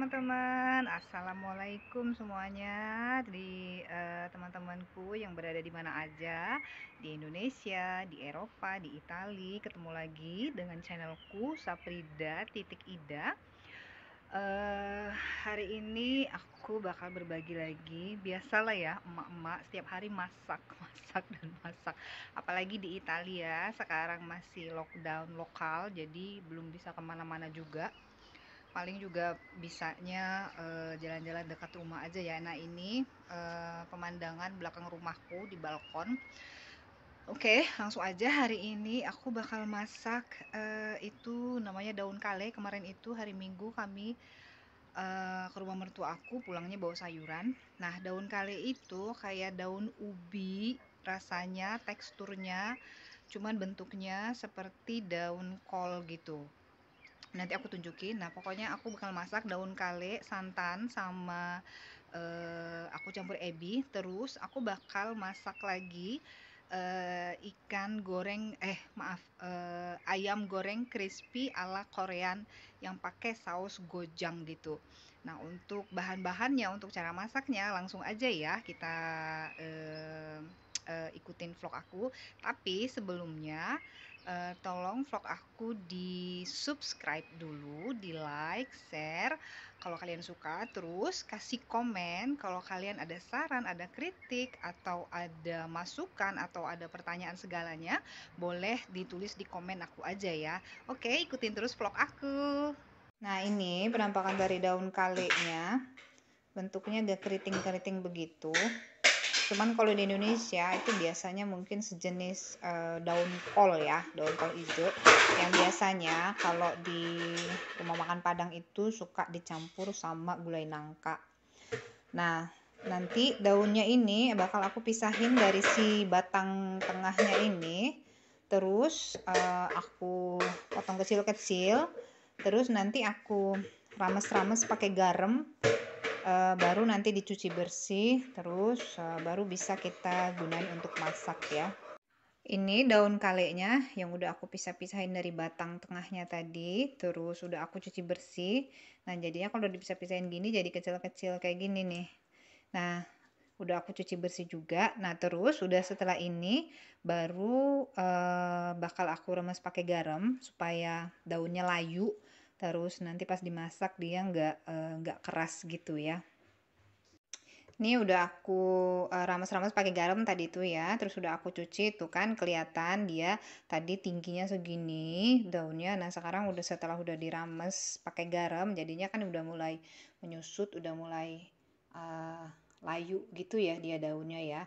teman-teman, assalamualaikum semuanya teman-temanku yang berada di mana aja, di Indonesia, di Eropa, di Italia. Ketemu lagi dengan channelku Saprida titik Ida. Hari ini aku bakal berbagi lagi. Biasalah ya, emak-emak setiap hari masak, masak dan masak. Apalagi di Italia sekarang masih lockdown lokal, jadi belum bisa kemana-mana juga. Paling juga bisanya jalan-jalan dekat rumah aja ya. Nah ini pemandangan belakang rumahku di balkon. Oke, langsung aja. Hari ini aku bakal masak itu namanya daun kale. Kemarin itu hari Minggu kami ke rumah mertua aku, pulangnya bawa sayuran. Nah, daun kale itu kayak daun ubi, rasanya, teksturnya, cuman bentuknya seperti daun kol gitu. Nanti aku tunjukin. Nah, pokoknya aku bakal masak daun kale, santan, sama aku campur ebi. Terus aku bakal masak lagi ikan goreng, maaf, ayam goreng crispy ala Korean yang pakai saus gojang gitu. Nah, untuk bahan-bahannya, untuk cara masaknya, langsung aja ya kita eh, ikutin vlog aku. Tapi sebelumnya tolong vlog aku di subscribe dulu, di like, share kalau kalian suka, terus kasih komen kalau kalian ada saran, ada kritik, atau ada masukan, atau ada pertanyaan segalanya, boleh ditulis di komen aku aja ya. Oke, ikutin terus vlog aku. Nah, ini penampakan dari daun kalenya. Bentuknya agak keriting-keriting begitu. Cuman kalau di Indonesia itu biasanya mungkin sejenis daun kol ya, daun kol hijau yang biasanya kalau di rumah makan Padang itu suka dicampur sama gulai nangka. Nah, nanti daunnya ini bakal aku pisahin dari si batang tengahnya ini. Terus aku potong kecil-kecil. Terus nanti aku rames-rames pakai garam. Baru nanti dicuci bersih, terus baru bisa kita gunain untuk masak ya. Ini daun kalenya yang udah aku pisah-pisahin dari batang tengahnya tadi, terus udah aku cuci bersih. Nah, jadinya kalau udah dipisah-pisahin gini jadi kecil-kecil kayak gini nih. Nah, udah aku cuci bersih juga. Nah, terus udah setelah ini baru bakal aku remes pakai garam supaya daunnya layu. Terus nanti pas dimasak dia nggak keras gitu ya. Ini udah aku rames-rames pakai garam tadi itu ya. Terus udah aku cuci tuh kan kelihatan dia tadi tingginya segini daunnya. Nah, sekarang setelah udah dirames pakai garam jadinya kan udah mulai menyusut, udah mulai layu gitu ya dia daunnya ya.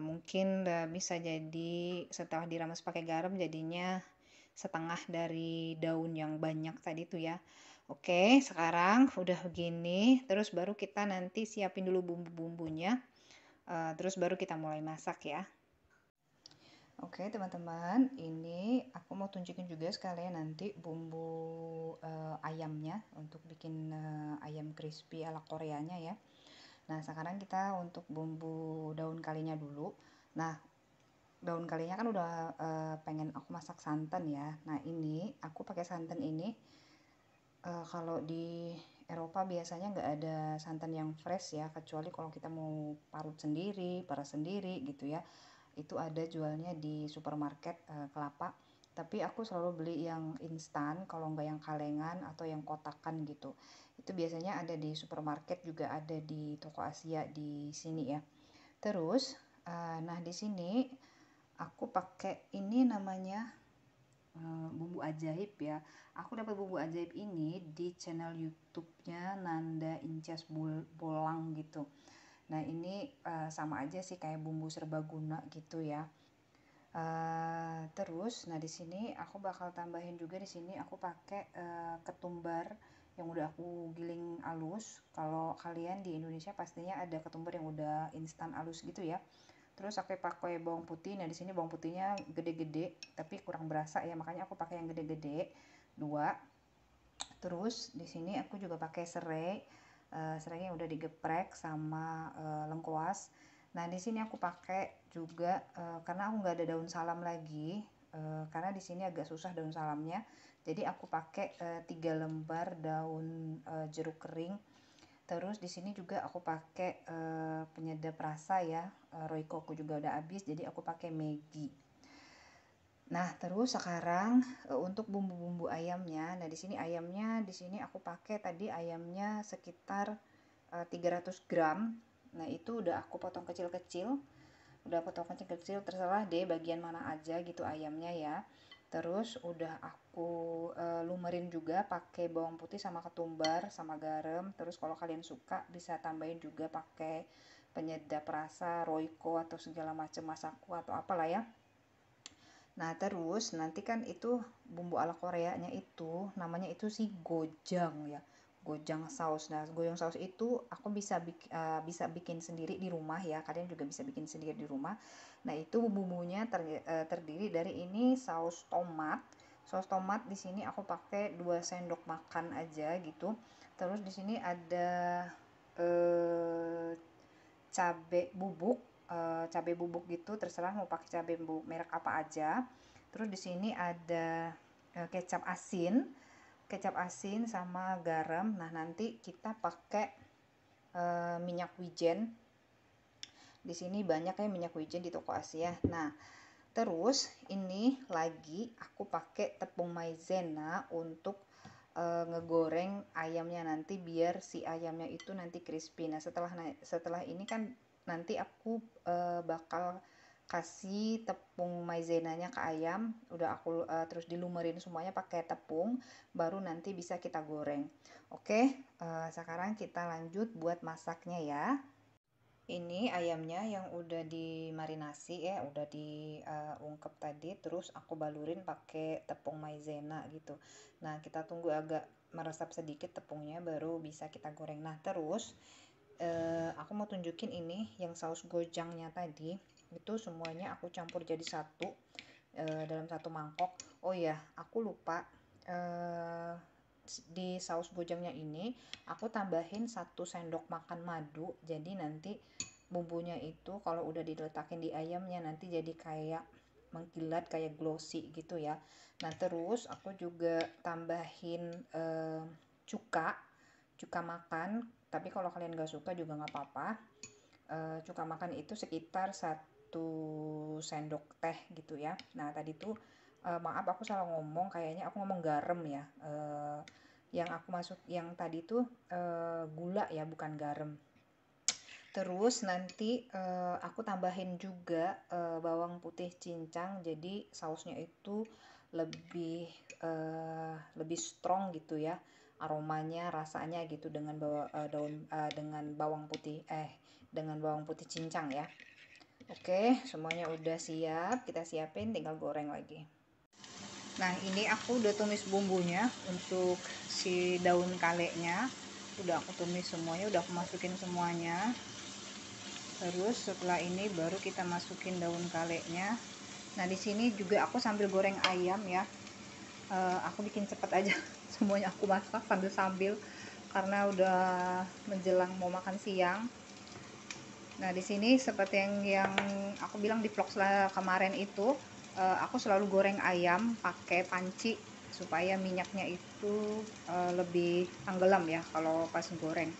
Mungkin bisa jadi setelah dirames pakai garam jadinya setengah dari daun yang banyak tadi tuh ya. Oke, sekarang udah begini, terus baru kita nanti siapin dulu bumbu-bumbunya, terus baru kita mulai masak ya. Oke teman-teman, ini aku mau tunjukin juga sekalian nanti bumbu ayamnya untuk bikin ayam crispy ala Koreanya ya. Nah, sekarang kita untuk bumbu daun kalinya dulu. Nah, daun kalinya kan udah pengen aku masak santan ya. Nah, ini aku pakai santan ini kalau di Eropa biasanya nggak ada santan yang fresh ya, kecuali kalau kita mau parut sendiri, peras sendiri gitu ya. Itu ada jualnya di supermarket kelapa. Tapi aku selalu beli yang instan, kalau nggak yang kalengan atau yang kotakan gitu. Itu biasanya ada di supermarket, juga ada di toko Asia di sini ya. Terus, nah di sini aku pakai ini namanya bumbu ajaib ya. Aku dapat bumbu ajaib ini di channel YouTube-nya Nanda Incas Bolang gitu. Nah, ini sama aja sih kayak bumbu serbaguna gitu ya. Terus, nah di sini aku bakal tambahin juga, di sini aku pakai ketumbar yang udah aku giling alus. Kalau kalian di Indonesia pastinya ada ketumbar yang udah instan alus gitu ya. Terus aku pakai bawang putih. Nah, di sini bawang putihnya gede-gede, tapi kurang berasa ya, makanya aku pakai yang gede-gede, 2. Terus di sini aku juga pakai serai. Serainya udah digeprek sama lengkuas. Nah, di sini aku pakai juga karena aku nggak ada daun salam lagi. karena di sini agak susah daun salamnya. Jadi aku pakai 3 lembar daun jeruk kering. Terus di sini juga aku pakai penyedap rasa ya. Royco aku juga udah habis, jadi aku pakai Maggi. Nah, terus sekarang untuk bumbu-bumbu ayamnya. Nah, di sini ayamnya di sini aku pakai tadi ayamnya sekitar 300 gram. Nah, itu udah aku potong kecil-kecil. Udah potong kecil-kecil, terserah deh bagian mana aja gitu ayamnya ya. Terus udah aku lumerin juga pakai bawang putih sama ketumbar sama garam. Terus kalau kalian suka bisa tambahin juga pakai penyedap rasa Royco atau segala macam Masako atau apalah ya. Nah, terus nanti kan itu bumbu ala Koreanya itu namanya itu si gojang ya. Gojang saus. Nah, gojang saus itu aku bisa bikin sendiri di rumah ya. Kalian juga bisa bikin sendiri di rumah. Nah, itu bumbunya terdiri dari ini saus tomat. Saus tomat di sini aku pakai 2 sendok makan aja gitu. Terus di sini ada eh, cabai bubuk gitu, terserah mau pakai cabai bubuk merek apa aja. Terus di sini ada kecap asin sama garam. Nah, nanti kita pakai minyak wijen. Di sini banyak ya minyak wijen di toko Asia. Nah, terus ini lagi aku pakai tepung maizena untuk ngegoreng ayamnya nanti biar si ayamnya itu nanti crispy. Nah, setelah ini kan nanti aku bakal kasih tepung maizenanya ke ayam. Udah aku terus dilumerin semuanya pakai tepung, baru nanti bisa kita goreng. Oke, sekarang kita lanjut buat masaknya ya. Ini ayamnya yang udah dimarinasi ya, udah diungkep tadi, terus aku balurin pakai tepung maizena gitu. Nah, kita tunggu agak meresap sedikit tepungnya baru bisa kita goreng. Nah, terus aku mau tunjukin ini yang saus gojangnya tadi, itu semuanya aku campur jadi satu dalam satu mangkok. Oh ya, aku lupa di saus gojangnya ini aku tambahin 1 sendok makan madu. Jadi nanti bumbunya itu kalau udah diletakin di ayamnya nanti jadi kayak mengkilat, kayak glossy gitu ya. Nah, terus aku juga tambahin cuka makan, tapi kalau kalian gak suka juga nggak apa-apa. Cuka makan itu sekitar 1 sendok teh gitu ya. Nah, tadi tuh maaf aku salah ngomong, kayaknya aku ngomong garam ya. Yang tadi tuh gula ya, bukan garam. Terus nanti aku tambahin juga bawang putih cincang, jadi sausnya itu lebih strong gitu ya, aromanya, rasanya gitu dengan dengan bawang putih cincang ya. Oke, semuanya udah siap, kita siapin tinggal goreng lagi. Nah, ini aku udah tumis bumbunya untuk si daun kalenya. Udah aku tumis semuanya, udah aku masukin semuanya. Terus setelah ini baru kita masukin daun kalenya. Nah, di sini juga aku sambil goreng ayam ya. Aku bikin cepet aja, semuanya aku masak sambil karena udah menjelang mau makan siang. Nah, di sini seperti yang aku bilang di vlog kemarin itu, aku selalu goreng ayam pakai panci supaya minyaknya itu lebih tenggelam ya kalau pas goreng.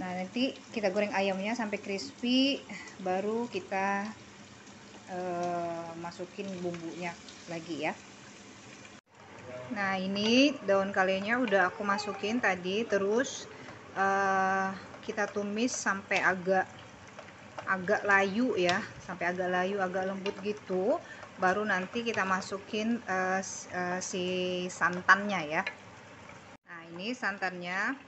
Nah, nanti kita goreng ayamnya sampai crispy, baru kita masukin bumbunya lagi ya. Nah, ini daun kalenya udah aku masukin tadi, terus kita tumis sampai agak layu ya, sampai agak layu, agak lembut gitu. Baru nanti kita masukin si santannya ya. Nah, ini santannya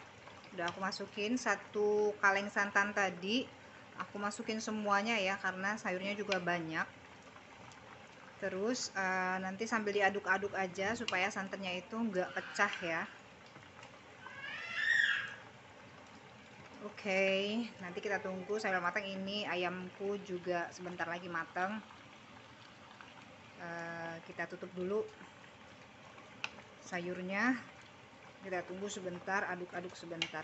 udah aku masukin 1 kaleng santan tadi. Aku masukin semuanya ya, karena sayurnya juga banyak. Terus nanti sambil diaduk-aduk aja supaya santannya itu nggak pecah ya. Oke, nanti kita tunggu sambil matang. Ini ayamku juga sebentar lagi matang. Kita tutup dulu sayurnya, kita tunggu sebentar, aduk-aduk sebentar.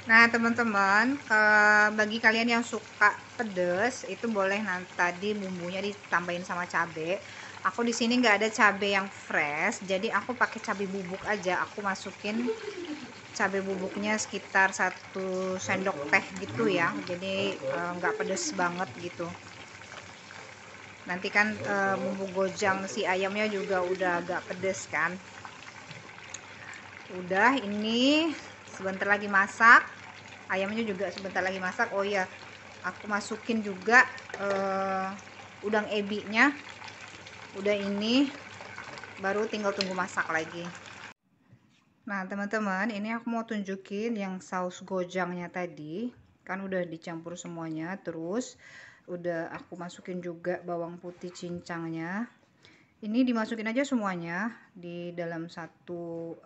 Nah, teman-teman, bagi kalian yang suka pedes, itu boleh nanti tadi bumbunya ditambahin sama cabe. Aku di sini nggak ada cabe yang fresh, jadi aku pakai cabe bubuk aja. Aku masukin cabe bubuknya sekitar 1 sendok teh gitu ya. Jadi nggak pedes banget gitu. Nanti kan bumbu gojang si ayamnya juga udah agak pedes kan. Udah, ini sebentar lagi masak. Ayamnya juga sebentar lagi masak. Oh iya, aku masukin juga udang ebinya. Udah, ini baru tinggal tunggu masak lagi. Nah, teman-teman, ini aku mau tunjukin yang saus gojangnya tadi. Kan udah dicampur semuanya, terus udah aku masukin juga bawang putih cincangnya. Ini dimasukin aja semuanya di dalam satu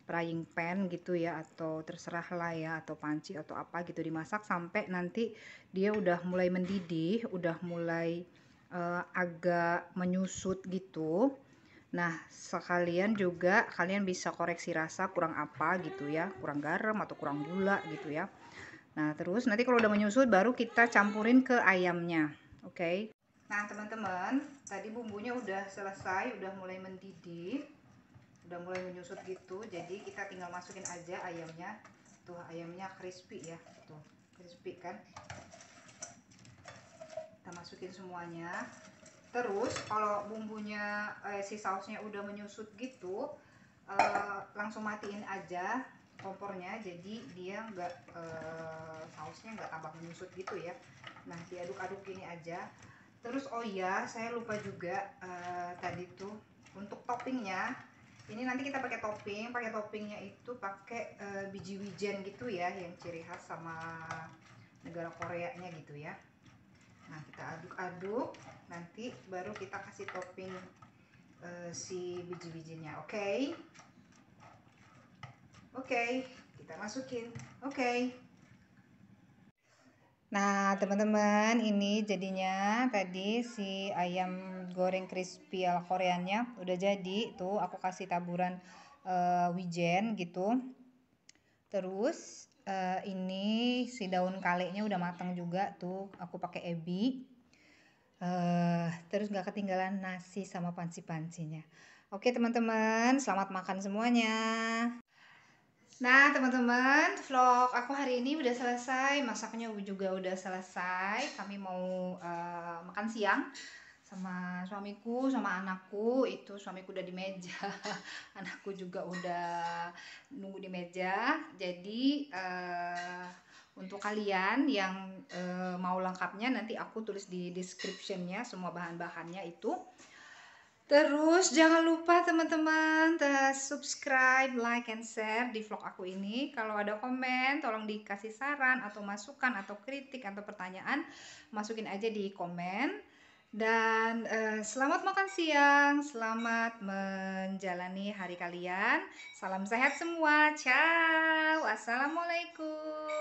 frying pan gitu ya, atau terserah lah ya, atau panci atau apa gitu, dimasak sampai nanti dia udah mulai mendidih, udah mulai agak menyusut gitu. Nah, sekalian juga kalian bisa koreksi rasa kurang apa gitu ya, kurang garam atau kurang gula gitu ya. Nah, terus nanti kalau udah menyusut baru kita campurin ke ayamnya. Oke. Nah, teman-teman, tadi bumbunya udah selesai, udah mulai mendidih, udah mulai menyusut gitu. Jadi kita tinggal masukin aja ayamnya. Tuh, ayamnya crispy ya, tuh crispy kan. Kita masukin semuanya. Terus kalau bumbunya si sausnya udah menyusut gitu, langsung matiin aja kompornya, jadi dia nggak sausnya nggak tambah menyusut gitu ya. Nah, diaduk-aduk gini aja. Terus oh iya, saya lupa juga tadi tuh untuk toppingnya. Ini nanti kita pakai toppingnya itu pakai biji wijen gitu ya, yang ciri khas sama negara Koreanya gitu ya. Nah, kita aduk-aduk, nanti baru kita kasih topping si biji-bijinya. Oke. Oke, kita masukin. Oke. Nah, teman-teman, ini jadinya tadi si ayam goreng crispy ala Koreanya udah jadi. Tuh, aku kasih taburan wijen gitu. Terus ini si daun kalenya udah matang juga tuh. Aku pakai ebi. Terus nggak ketinggalan nasi sama panci-pancinya. Oke, teman-teman, selamat makan semuanya. Nah, teman-teman, vlog aku hari ini udah selesai, masaknya juga udah selesai. Kami mau makan siang sama suamiku, sama anakku. Itu suamiku udah di meja, anakku juga udah nunggu di meja. Jadi untuk kalian yang mau lengkapnya, nanti aku tulis di description-nya semua bahan-bahannya itu. Terus jangan lupa teman-teman subscribe, like, and share di vlog aku ini. Kalau ada komen, tolong dikasih saran atau masukan atau kritik atau pertanyaan, masukin aja di komen. Dan selamat makan siang, selamat menjalani hari kalian. Salam sehat semua, ciao, assalamualaikum.